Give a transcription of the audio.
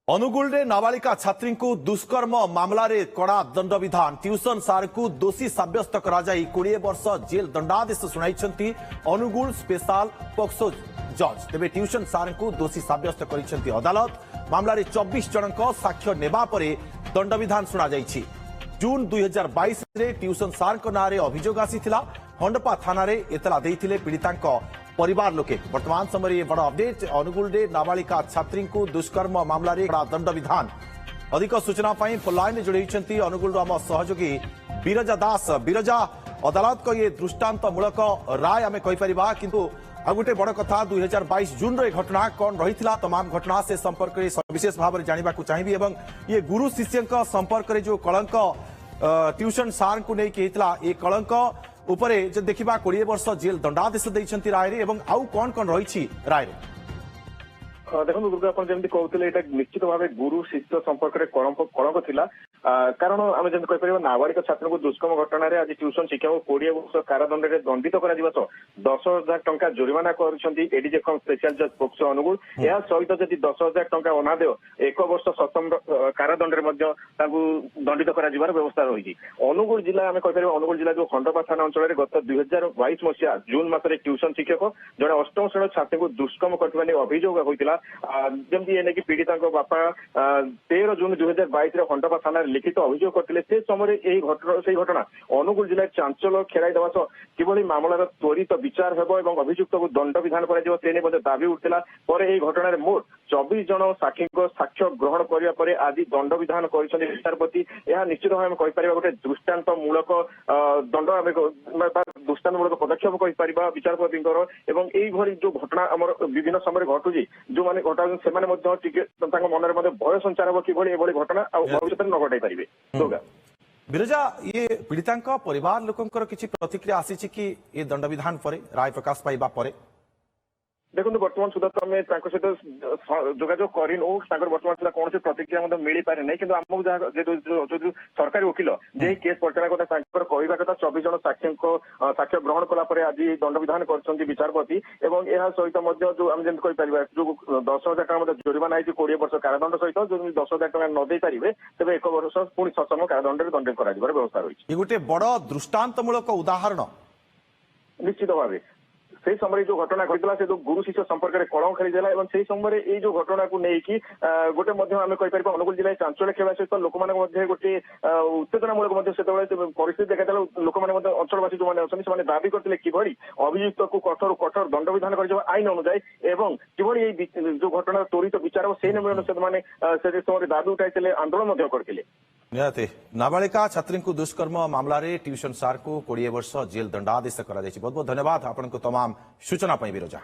अनुगुल रे नाबालिका छात्री को दुष्कर्म मामला रे कड़ा दंड विधान ट्यूशन सार को दोषी साब्यस्त करा जाई 20 वर्ष जेल दंडादेश सुनाई अनुगुल स्पेशल पोक्सो जज तेरे ट्यूशन सार को दोषी साब्यस्त करिसेंती अदालत मामला रे 24 जनक साक्ष्य नेबा परे दंड विधान सुना जाईछि। जून 2022 रे ट्यूशन सार को नारे अभियोग आसीथिला हंडपा थाना रे एतला देइथिले पीड़ितांक परिवार लोके। वर्तमान समय बड़ अपडेट अनुगुल रे नाबालिका छात्री को दुष्कर्म मामला रे बड़ा दंड विधान। अधिक सूचना पाई फोन लाइन जोड़े अनुगुल आम सहयोगी बिरजा दास। बिरजा, अदालत को ये दृष्टांतमूलक राय आम कहीपर किंतु आ गोटे बड़ कथा 2022 जून रे घटना कौन रही तमाम घटना से संपर्क में सविशेष भाव में जानवा चाहिए और ये गुरु शिष्य संपर्क में जो कलंक ट्यूशन सार को लेकिन ये कलंक उपरे जो देखा 20 वर्ष जेल दंडादेश देइछंती राय रे एवं आउ कौन कौन रही राय रे। देखो दुर्गा आप जमी कहते ये निश्चित भाव गुरु शिष्य संपर्क में कलंक थिला कारण आम जमी कहीपर नाबालिक छात्र को दुष्कर्म घटना आज ट्यूशन शिक्षक 20 वर्ष कारादंड में दंडित कर 10,000 टंका जोरिमाना करडीजे स्पेशल जज पोक्सो अनुगुल या सहित जदि 10,000 टंका अनादेय 1 वर्ष सश्रम कारादंड में दंडित कर व्यवस्था रही। अनुगुल जिला आम कहीपर अनुगुल जिला जो खंडपा थाना अंचल में गत 2022 मसीहा जून मासरे ट्यूशन शिक्षक जड़े 8म श्रेणी छात्री को दुष्कर्म करने अभियोग होता जमी ये पीड़िता बापा 13 जून 2022 खंडपा थाना लिखित अभियोग करते से समय घटना अनुगुल जिले चांचल खेलाई देवा सह किभली मामलार त्वरित विचार हेब और अभियुक्त को दंड विधान कर दाबी उठा घटना मोट 24 जन साक्षी साक्ष्य ग्रहण करने आज दंड विधान कर विचारपति यह निश्चित भाव कहीपर गोटे दृष्टांतमूलक दंड दृष्टांतमूलक पदक्षेप कहीपर विचारपति जो घटना आम विभिन्न समय घटुची जो मैंने घटा से मन में भय संचार हम कि घटना भविष्य न घटाई पारे। बिरजा, ये पीड़िता परिवार लोकंकर किसी प्रतिक्रिया आसी कि ये दंड विधान पर राय प्रकाश पाइबा परे? देखो बर्तमान सुधा तो आम सहित जोगाजोग करनु बर्तमान सुधा कौन प्रतिक्रिया मिल पारे ना कि आमको सरकारी वकिल जे केस परिचालन कथा कहवा कथा 24 जन साक्ष्य ग्रहण कलापर आज दंड विधान कर विचारपति और यह सहित जो आम जमी कहीपर जो 10,000 टका जोरिमाना है 20 वर्ष कारादंड सहित जो 10,000 टका न दे पारे तेज 1 वर्ष पुणी सश्रम कारादंड में दंडित कर व्यवस्था रही। गोटे बड़ दृष्टांतमूलक उदाहरण निश्चित भाव से समय जो घटना घटला से जो गुरु शिष्य संपर्क में कलंक खेलीदेला और से समय ये जो घटना को लेकिन गोटे आम कहीपर अनुगुल जिले चांचल खेवा सहित लोक गोटे उत्तेजनामूलक परिस्थिति देखा लोक अंचलवासी जो मैंने दाबी करते किभली अभियुक्त को कठोर कठोर दंड विधान कर आईन अनुଯାयी एवं किभली जो घटना त्वरित विचार से समय दाबी उठाई आंदोलन करते। निहाती नाबालिका छात्री को दुष्कर्म मामला रे ट्यूशन सार को 20 वर्ष जेल दंडादेश करा बहुत बहुत धन्यवाद आपन को तमाम सूचना बिरजा।